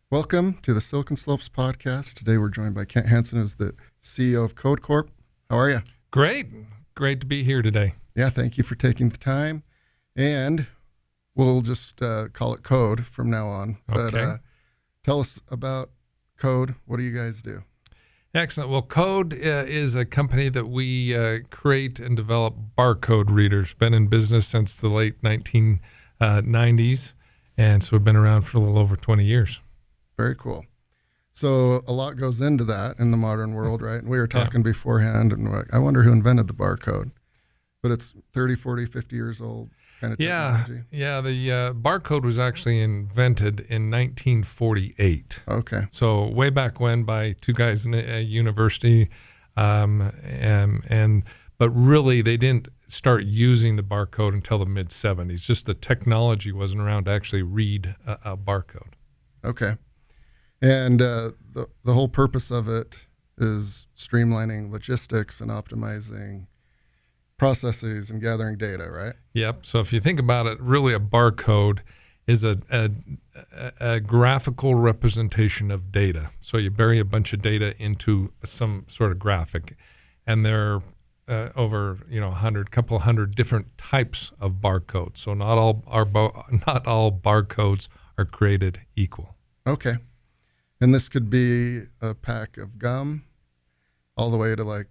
Welcome to the Silicon Slopes podcast. Today we're joined by Kent Hansen, who's the CEO of Code Corp. How are you? Great. Great to be here today. Yeah, thank you for taking the time. And we'll just call it Code from now on. Okay. But tell us about Code. What do you guys do? Excellent. Well, Code is a company that we create and develop barcode readers. Been in business since the late 1990s, and so we've been around for a little over 20 years. Very cool. So a lot goes into that in the modern world, right? And we were talking beforehand, and I wonder who invented the barcode. But it's 30, 40, 50 years old kind of technology. Yeah. The barcode was actually invented in 1948. Okay. So way back when by two guys in a university, but really they didn't start using the barcode until the mid-'70s. Just the technology wasn't around to actually read a barcode. Okay. And the whole purpose of it is streamlining logistics and optimizing processes and gathering data, right? Yep. So if you think about it, really a barcode is a graphical representation of data. So you bury a bunch of data into some sort of graphic, and there are over couple hundred different types of barcodes. So not all barcodes are created equal. Okay. And this could be a pack of gum all the way to like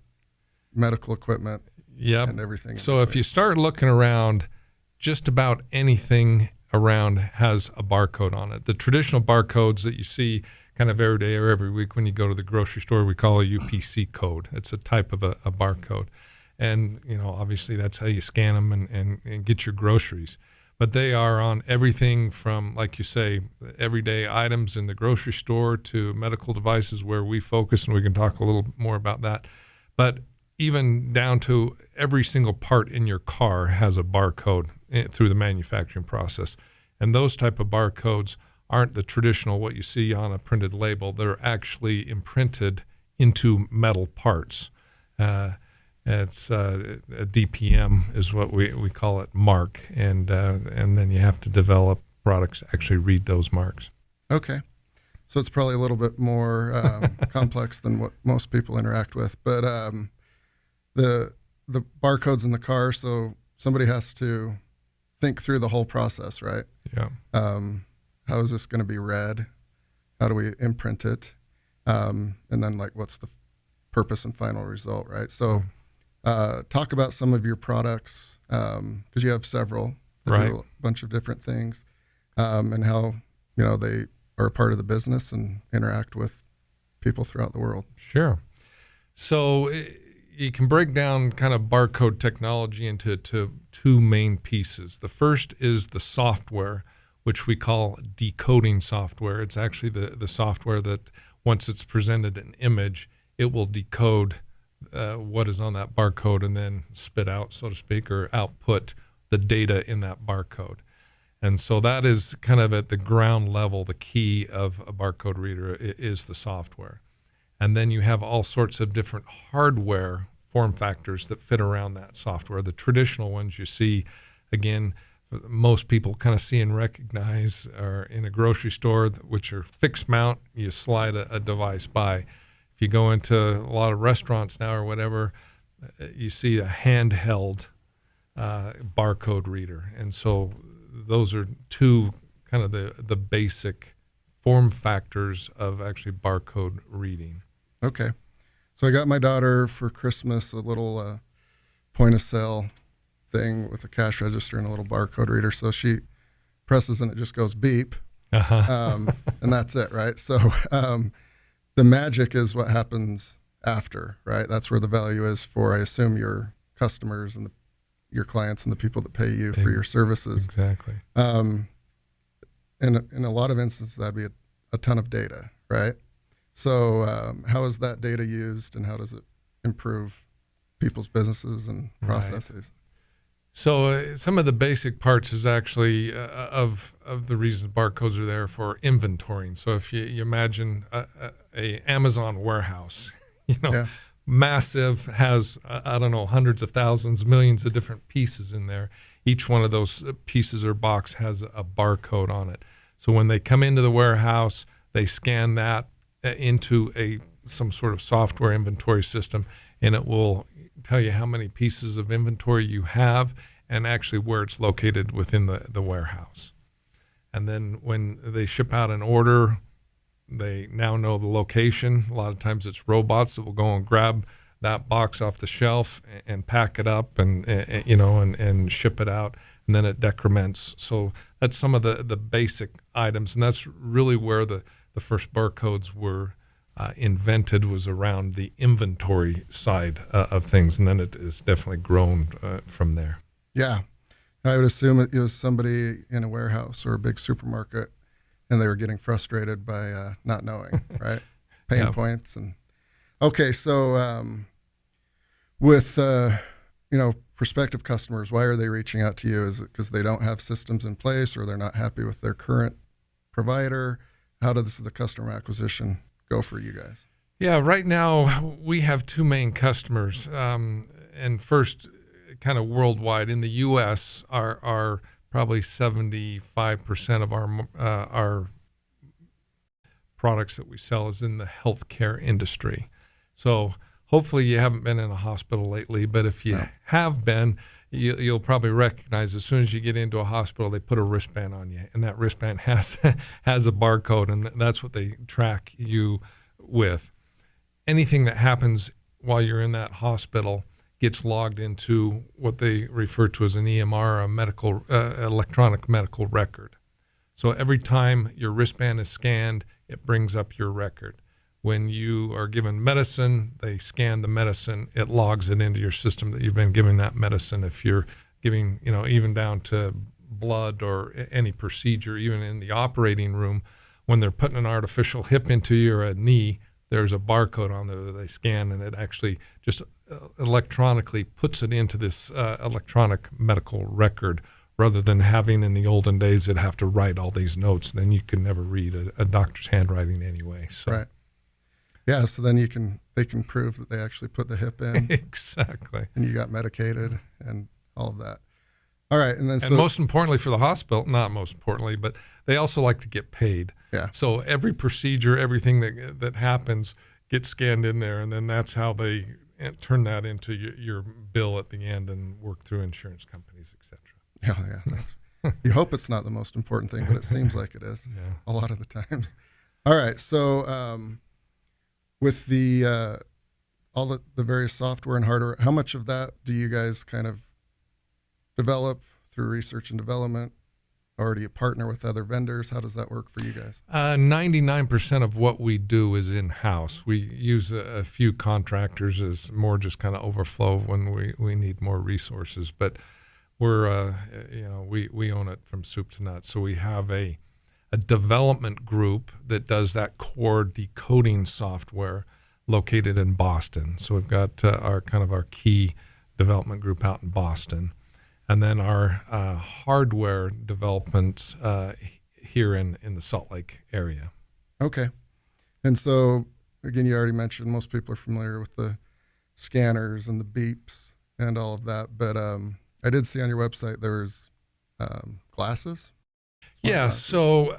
medical equipment. Yep. And everything. So if you start looking around, just about anything around has a barcode on it. The traditional barcodes that you see kind of every day or every week when you go to the grocery store, we call a UPC code. It's a type of a barcode. And, obviously that's how you scan them and get your groceries. But they are on everything from, like you say, everyday items in the grocery store to medical devices where we focus, and we can talk a little more about that. But even down to every single part in your car has a barcode through the manufacturing process. And those type of barcodes aren't the traditional what you see on a printed label. They're actually imprinted into metal parts. It's a DPM is what we call it, mark, and then you have to develop products to actually read those marks. Okay. So it's probably a little bit more complex than what most people interact with. But the barcodes in the car, so somebody has to think through the whole process, right? Yeah. How is this going to be read? How do we imprint it? And then what's the purpose and final result, right? So talk about some of your products, because you have several that right. do a bunch of different things, and how they are a part of the business and interact with people throughout the world. Sure. So you can break down kind of barcode technology into two main pieces. The first is the software, which we call decoding software. It's actually the software that once it's presented an image, it will decode what is on that barcode and then spit out, so to speak, or output the data in that barcode. And so that is kind of at the ground level, the key of a barcode reader is the software. And then you have all sorts of different hardware form factors that fit around that software. The traditional ones you see, again, most people kind of see and recognize are in a grocery store, which are fixed mount. You slide a device by. If you go into a lot of restaurants now or whatever, you see a handheld barcode reader. And so those are two kind of the basic form factors of actually barcode reading. Okay. So I got my daughter for Christmas a little point of sale thing with a cash register and a little barcode reader. So she presses and it just goes beep. And that's it, right? So the magic is what happens after, right? That's where the value is for, I assume, your customers and your clients and the people that pay you for your services. Exactly. In a lot of instances, that'd be a ton of data, right? So how is that data used, and how does it improve people's businesses and processes? Right. So some of the basic parts is actually of the reason barcodes are there for inventorying. So if you imagine a Amazon warehouse, massive, has, I don't know, hundreds of thousands, millions of different pieces in there. Each one of those pieces or box has a barcode on it. So when they come into the warehouse, They scan that into some sort of software inventory system, and it will tell you how many pieces of inventory you have and actually where it's located within the warehouse. And then when they ship out an order, they now know the location. A lot of times it's robots that will go and grab that box off the shelf and pack it up and ship it out, and then it decrements. So that's some of the basic items, and that's really where the first barcodes were invented, was around the inventory side of things, and then it has definitely grown from there. Yeah. I would assume it was somebody in a warehouse or a big supermarket, and they were getting frustrated by not knowing, right? Pain points. And okay, so with prospective customers, why are they reaching out to you? Is it because they don't have systems in place, or they're not happy with their current provider? How does the customer acquisition go for you guys? Yeah, right now we have two main customers, and first, kind of worldwide. In the U.S., our probably 75% of our products that we sell is in the healthcare industry. So hopefully you haven't been in a hospital lately, but if you have been, you'll probably recognize as soon as you get into a hospital, they put a wristband on you, and that wristband has a barcode, and that's what they track you with. Anything that happens while you're in that hospital gets logged into what they refer to as an EMR, a medical electronic medical record. So every time your wristband is scanned, it brings up your record. When you are given medicine, they scan the medicine, it logs it into your system that you've been given that medicine. If you're giving, even down to blood or any procedure, even in the operating room, when they're putting an artificial hip into your knee, there's a barcode on there that they scan, and it actually just electronically puts it into this electronic medical record, rather than having in the olden days they'd have to write all these notes. Then you could never read a doctor's handwriting anyway. So. Right. Yeah, so then they can prove that they actually put the hip in. Exactly. And you got medicated and all of that. All right, and then most importantly for the hospital, not most importantly, but they also like to get paid. Yeah. So every procedure, everything that happens gets scanned in there, and then that's how they turn that into your bill at the end and work through insurance companies, et cetera. Yeah. You hope it's not the most important thing, but it seems like it is a lot of the times. All right, so with the all the various software and hardware, how much of that do you guys kind of develop through research and development, or do you partner with other vendors? How does that work for you guys? 99% of what we do is in-house. We use a few contractors as more just kind of overflow when we need more resources. But we're, we own it from soup to nuts. So we have a development group that does that core decoding software located in Boston. So we've got our key development group out in Boston. And then our hardware development here in the Salt Lake area. Okay. And so, again, you already mentioned most people are familiar with the scanners and the beeps and all of that. But I did see on your website there's glasses. Yeah. So,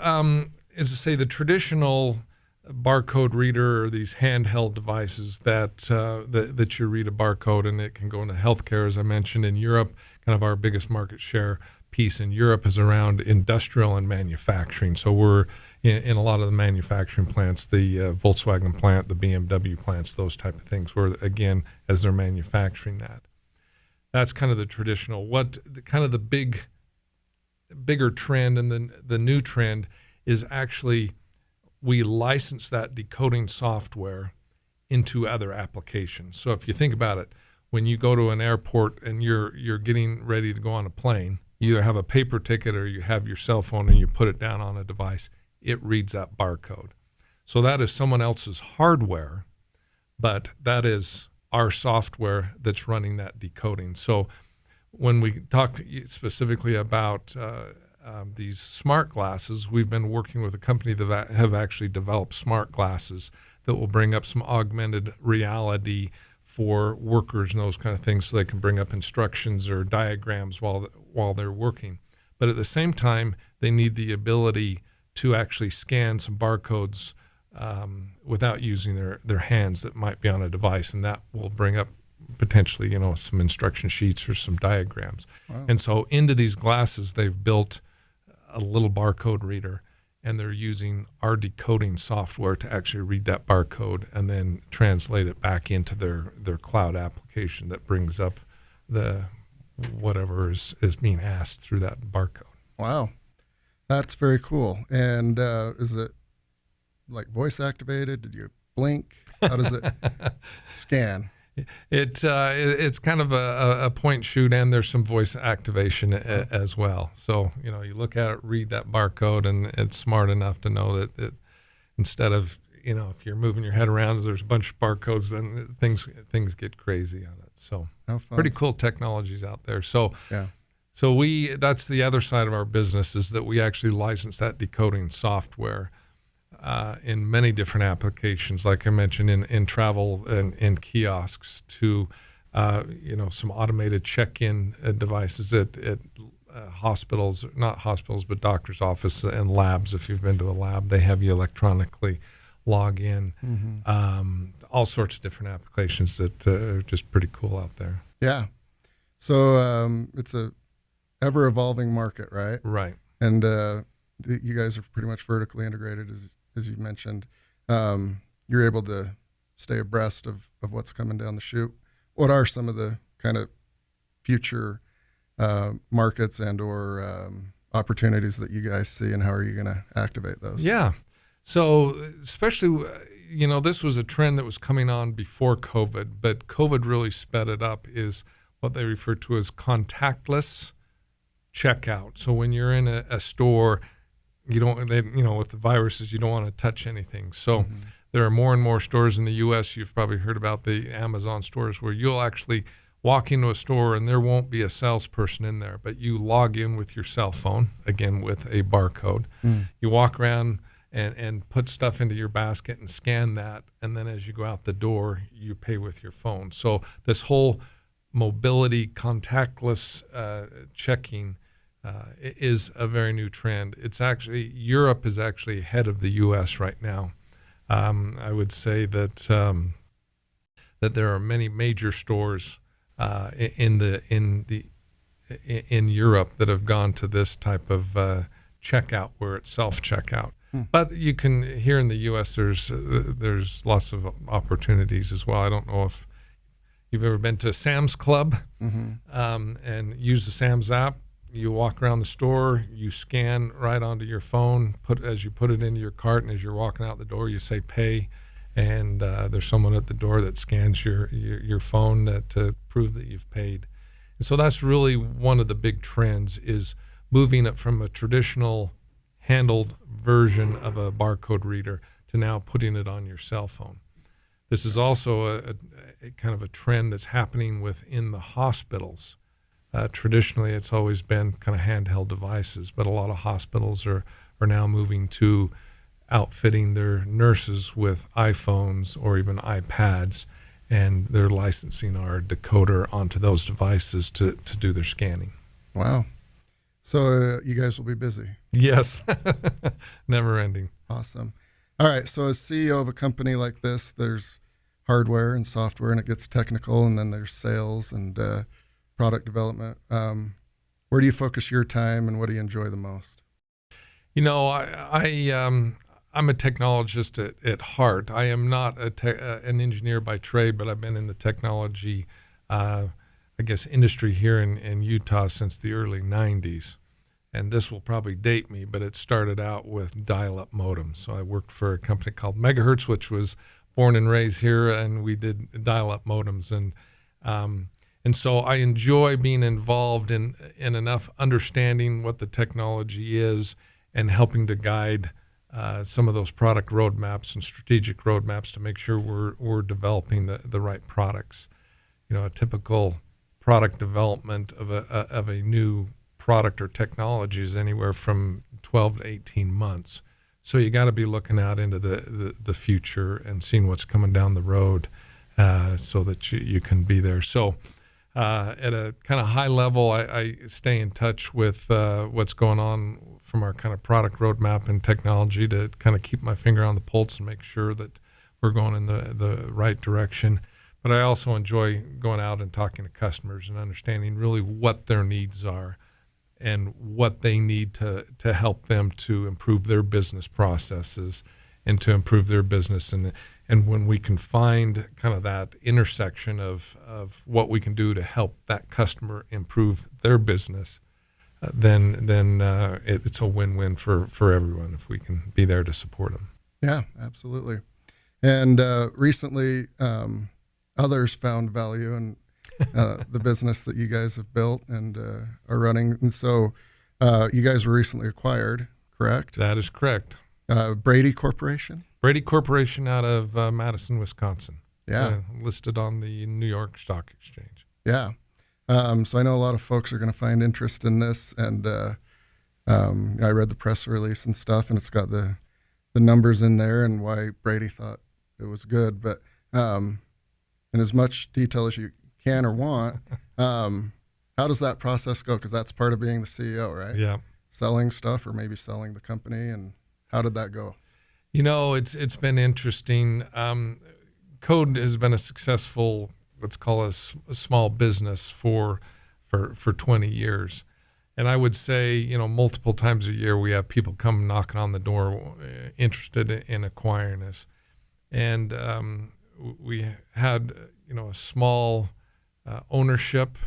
as I say, the traditional barcode reader are these handheld devices that you read a barcode, and it can go into healthcare, as I mentioned. In Europe, kind of our biggest market share piece in Europe is around industrial and manufacturing. So we're in a lot of the manufacturing plants, the Volkswagen plant, the BMW plants, those type of things, where, again, as they're manufacturing that. That's kind of the traditional. The bigger trend, and the new trend is actually we license that decoding software into other applications. So if you think about it, when you go to an airport and you're getting ready to go on a plane, you either have a paper ticket or you have your cell phone and you put it down on a device, it reads that barcode. So that is someone else's hardware, but that is our software that's running that decoding. So when we talk specifically about these smart glasses, we've been working with a company that have actually developed smart glasses that will bring up some augmented reality for workers and those kind of things, so they can bring up instructions or diagrams while they're working. But at the same time, they need the ability to actually scan some barcodes without using their hands that might be on a device, and that will bring up potentially, some instruction sheets or some diagrams. Wow. And so into these glasses, they've built a little barcode reader, and they're using our decoding software to actually read that barcode and then translate it back into their cloud application that brings up the whatever is being asked through that barcode. Wow. That's very cool. And is it like voice activated? Did you blink? How does it scan? It's kind of a point shoot, and there's some voice activation as well. So, you look at it, read that barcode, and it's smart enough to know that instead of, if you're moving your head around, there's a bunch of barcodes, then things get crazy on it. So pretty cool technologies out there. So yeah. So that's the other side of our business, is that we actually license that decoding software in many different applications, like I mentioned, in travel and in kiosks, to some automated check-in devices at hospitals, not hospitals, but doctor's office and labs. If you've been to a lab, they have you electronically log in. Mm-hmm. All sorts of different applications that are just pretty cool out there. Yeah. So it's a ever-evolving market, right? Right. And you guys are pretty much vertically integrated, as you mentioned. You're able to stay abreast of what's coming down the chute. What are some of the kind of future markets and or opportunities that you guys see, and how are you going to activate those? Yeah. So especially, this was a trend that was coming on before COVID, but COVID really sped it up, is what they refer to as contactless checkout. So when you're in a store, with the viruses, you don't want to touch anything. So there are more and more stores in the U.S. You've probably heard about the Amazon stores, where you'll actually walk into a store and there won't be a salesperson in there, but you log in with your cell phone, again with a barcode. You walk around and put stuff into your basket and scan that, and then as you go out the door, you pay with your phone. So this whole mobility contactless checking is a very new trend. It's actually, Europe is actually ahead of the U.S. right now. I would say that that there are many major stores in Europe that have gone to this type of checkout, where it's self-checkout. But you can, here in the U.S., there's lots of opportunities as well. I don't know if you've ever been to Sam's Club and use the Sam's app. You walk around the store, you scan right onto your phone, as you put it into your cart, and as you're walking out the door, you say pay, and there's someone at the door that scans your phone to prove that you've paid. And so that's really one of the big trends, is moving it from a traditional handled version of a barcode reader to now putting it on your cell phone. This is also a kind of a trend that's happening within the hospitals. Traditionally, it's always been kind of handheld devices, but a lot of hospitals are now moving to outfitting their nurses with iPhones or even iPads, and they're licensing our decoder onto those devices to do their scanning. Wow. So you guys will be busy. Yes. Never ending. Awesome. All right. So as CEO of a company like this, there's hardware and software, and it gets technical, and then there's sales and product development. Where do you focus your time, and what do you enjoy the most? I'm a technologist at heart. I am not an engineer by trade, but I've been in the technology, industry here in Utah since the early 90s. And this will probably date me, but it started out with dial-up modems. So I worked for a company called Megahertz, which was born and raised here, and we did dial-up modems. And so I enjoy being involved in enough understanding what the technology is and helping to guide some of those product roadmaps and strategic roadmaps to make sure we're developing the right products. A typical product development of a new product or technology is anywhere from 12 to 18 months. So you got to be looking out into the future and seeing what's coming down the road so that you can be there. So At a kind of high level, I stay in touch with what's going on from our kind of product roadmap and technology to kind of keep my finger on the pulse and make sure that we're going in the right direction. But I also enjoy going out and talking to customers and understanding really what their needs are and what they need to help them to improve their business processes and to improve their business. And when we can find kind of that intersection of what we can do to help that customer improve their business, then it's a win-win for everyone if we can be there to support them. Yeah, absolutely. And recently, others found value in the business that you guys have built and are running. And so you guys were recently acquired, correct? That is correct. Brady Corporation? Brady Corporation out of Madison, Wisconsin. Yeah. Listed on the New York Stock Exchange. Yeah. So I know a lot of folks are going to find interest in this. And I read the press release and stuff, and it's got the numbers in there and why Brady thought it was good. But in as much detail as you can or want, how does that process go? Because that's part of being the CEO, right? Yeah. Selling stuff or maybe selling the company. And how did that go? You know, it's been interesting. Code has been a successful, let's call it a small business for 20 years. And I would say, you know, multiple times a year we have people come knocking on the door interested in acquiring us. And we had, you know, a small ownership,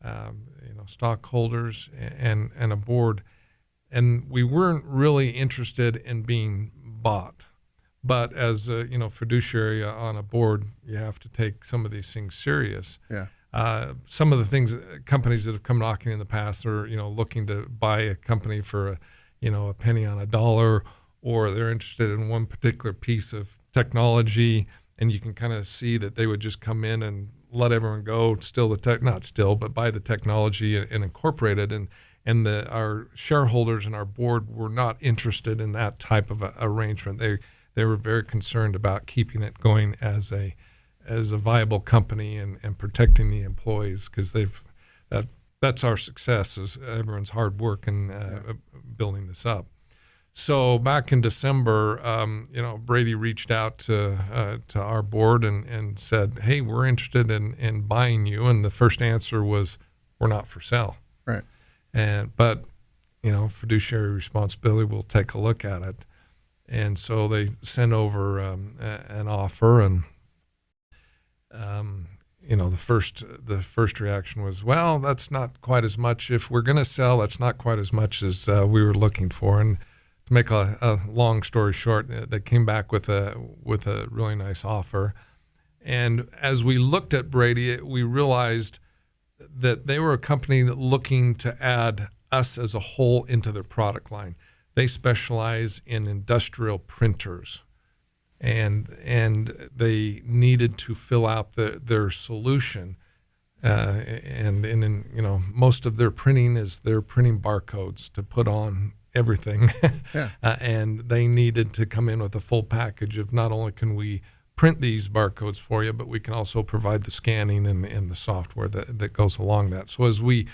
you know, stockholders and a board. And we weren't really interested in being bought. But as a, you know, fiduciary on a board, you have to take some of these things serious. Yeah. Some of the things, companies that have come knocking in the past are, you know, looking to buy a company for, a penny on a dollar, or they're interested in one particular piece of technology, and you can kind of see that they would just come in and let everyone go, but buy the technology and incorporate it. And our shareholders and our board were not interested in that type of arrangement. They were very concerned about keeping it going as a viable company and protecting the employees, because that's our success, is everyone's hard work in building this up. So back in December, Brady reached out to our board and said, "Hey, we're interested in buying you." And the first answer was, "We're not for sale." Right. But fiduciary responsibility, we'll take a look at it. And so they sent over an offer, and the first reaction was, "Well, that's not quite as much. If we're going to sell, that's not quite as much as we were looking for." And to make a long story short, they came back with a really nice offer. And as we looked at Brady, we realized that they were a company looking to add us as a whole into their product line. They specialize in industrial printers, and they needed to fill out their solution. Most of their printing is they're printing barcodes to put on everything. Yeah. And they needed to come in with a full package of, not only can we print these barcodes for you, but we can also provide the scanning and the software that goes along that. So as we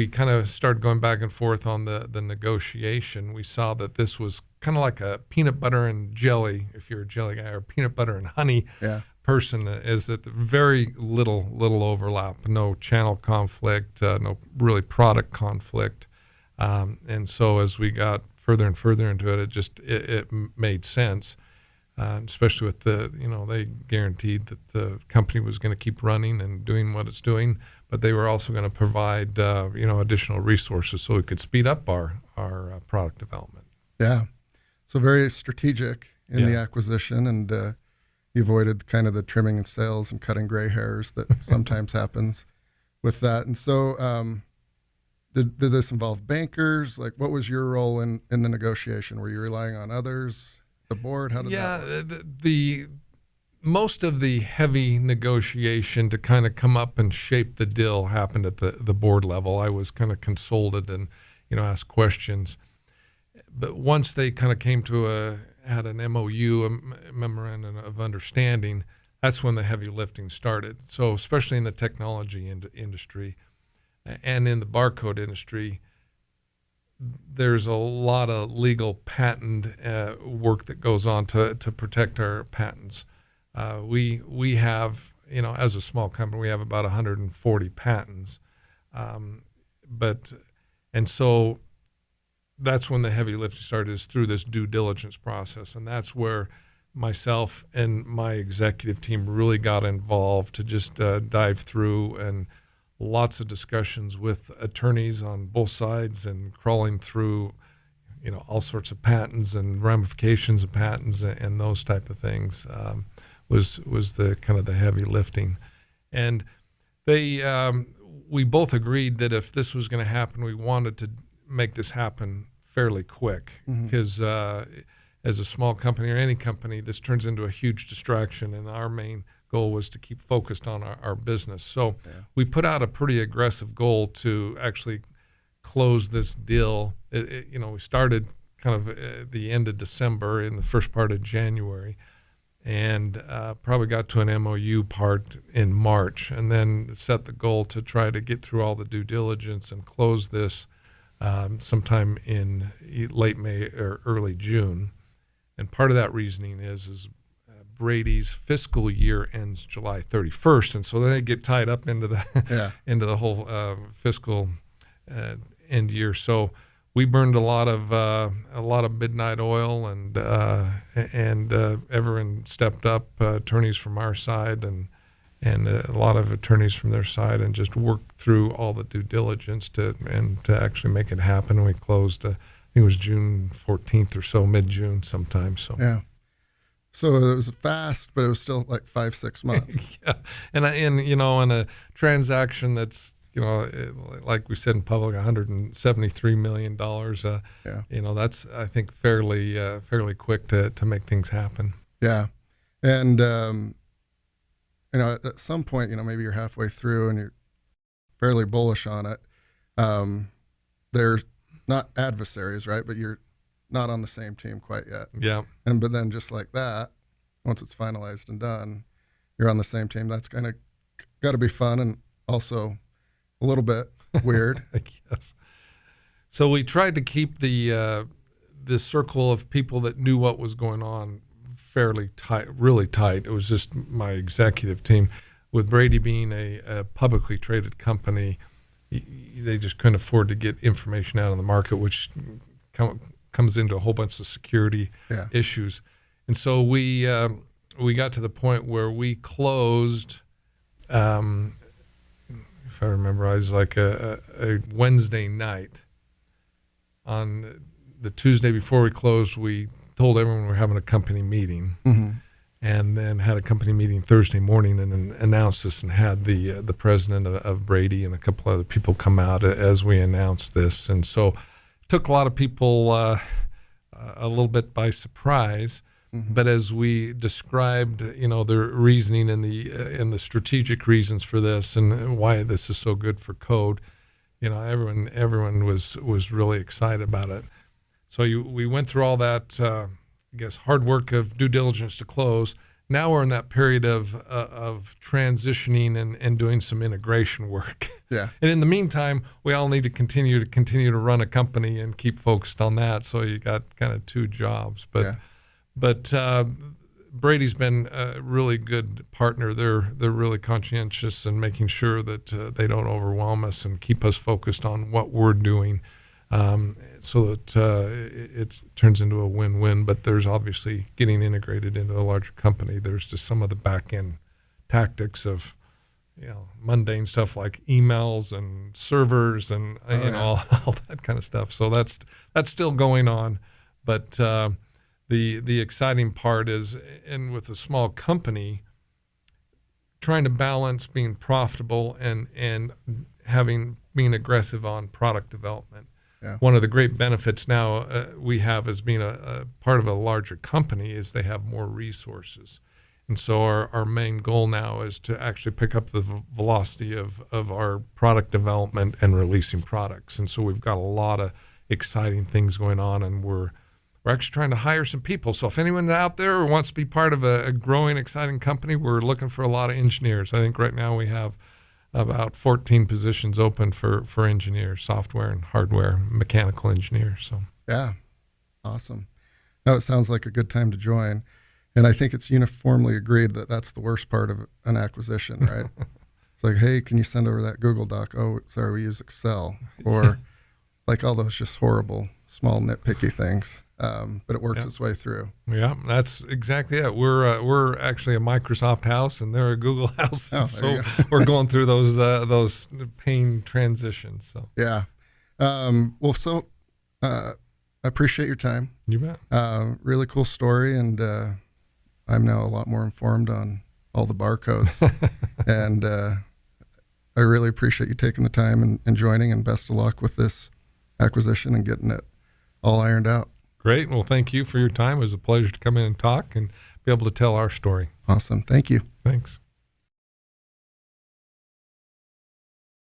kind of started going back and forth on the negotiation, we saw that this was kind of like a peanut butter and jelly, if you're a jelly guy, or peanut butter and honey person, is that very little overlap, no channel conflict, no really product conflict. And so as we got further and further into it, it made sense, especially with they guaranteed that the company was going to keep running and doing what it's doing, but they were also going to provide additional resources so we could speed up our product development. Yeah. So very strategic in the acquisition, and you avoided kind of the trimming and sales and cutting gray hairs that sometimes happens with that. And so did this involve bankers? Like, what was your role in the negotiation? Were you relying on others, the board? How did that work? The most of the heavy negotiation to kind of come up and shape the deal happened at the board level. I was kind of consulted and asked questions. But once they kind of came to had an MOU, a memorandum of understanding, that's when the heavy lifting started. So especially in the technology industry and in the barcode industry, there's a lot of legal patent work that goes on to protect our patents. We have, as a small company, we have about 140 patents. And so that's when the heavy lifting started, is through this due diligence process. And that's where myself and my executive team really got involved to just dive through, and lots of discussions with attorneys on both sides and crawling through, all sorts of patents and ramifications of patents and those type of things was the kind of the heavy lifting. And we both agreed that if this was going to happen, we wanted to make this happen fairly quick, because as a small company or any company, this turns into a huge distraction, and our main goal was to keep focused on our business. So we put out a pretty aggressive goal to actually close this deal. We started kind of at the end of December, in the first part of January, and probably got to an MOU part in March, and then set the goal to try to get through all the due diligence and close this sometime in late May or early June. And part of that reasoning is Brady's fiscal year ends July 31st, and so they get tied up into the into the whole fiscal end year. So we burned a lot of midnight oil, and everyone stepped up, attorneys from our side and a lot of attorneys from their side, and just worked through all the due diligence to actually make it happen. And we closed, I think it was June 14th or so, mid-June sometime. So So it was fast, but it was still like 5-6 months. And in a transaction that's, like we said in public, $173 million. That's, I think, fairly quick to make things happen. Yeah, and at some point, maybe you're halfway through and you're fairly bullish on it. They're not adversaries, right? But you're not on the same team quite yet. Yeah. But then just like that, once it's finalized and done, you're on the same team. That's kind of got to be fun, and also a little bit weird. Yes. So we tried to keep the circle of people that knew what was going on fairly tight, really tight. It was just my executive team. With Brady being a publicly traded company, they just couldn't afford to get information out on the market, which comes into a whole bunch of security issues. And so we got to the point where we closed, if I remember, I was like a Wednesday night. On the Tuesday before we closed, we told everyone we're having a company meeting, and then had a company meeting Thursday morning, and then announced this, and had the president of Brady and a couple other people come out as we announced this. And so it took a lot of people a little bit by surprise. But as we described, the reasoning and the strategic reasons for this, and why this is so good for code, everyone was really excited about it. So we went through all that, hard work of due diligence to close. Now we're in that period of transitioning and doing some integration work. Yeah. And in the meantime, we all need to continue to run a company and keep focused on that. So you got kind of two jobs. But Brady's been a really good partner. They're really conscientious in making sure that they don't overwhelm us and keep us focused on what we're doing, so that it turns into a win-win. But there's obviously getting integrated into a larger company. There's just some of the back-end tactics of mundane stuff like emails and servers and all that kind of stuff. So that's still going on, but the exciting part is, and with a small company, trying to balance being profitable and being aggressive on product development. Yeah. One of the great benefits now we have as being a part of a larger company is they have more resources. And so our main goal now is to actually pick up the velocity of our product development and releasing products. And so we've got a lot of exciting things going on, and we're we're actually trying to hire some people. So if anyone out there wants to be part of a growing, exciting company, we're looking for a lot of engineers. I think right now we have about 14 positions open for engineers, software and hardware, mechanical engineers. So yeah, awesome. No, it sounds like a good time to join. And I think it's uniformly agreed that that's the worst part of an acquisition, right? It's like, hey, can you send over that Google Doc? Oh, sorry, we use Excel. Or like all those just horrible, small, nitpicky things. But it works its way through. Yeah, that's exactly it. We're actually a Microsoft house, and they're a Google house. Oh, so we're going through those pain transitions. So yeah. I appreciate your time. You bet. Really cool story, and I'm now a lot more informed on all the barcodes. And I really appreciate you taking the time and joining, and best of luck with this acquisition and getting it all ironed out. Great. Well, thank you for your time. It was a pleasure to come in and talk and be able to tell our story. Awesome. Thank you. Thanks.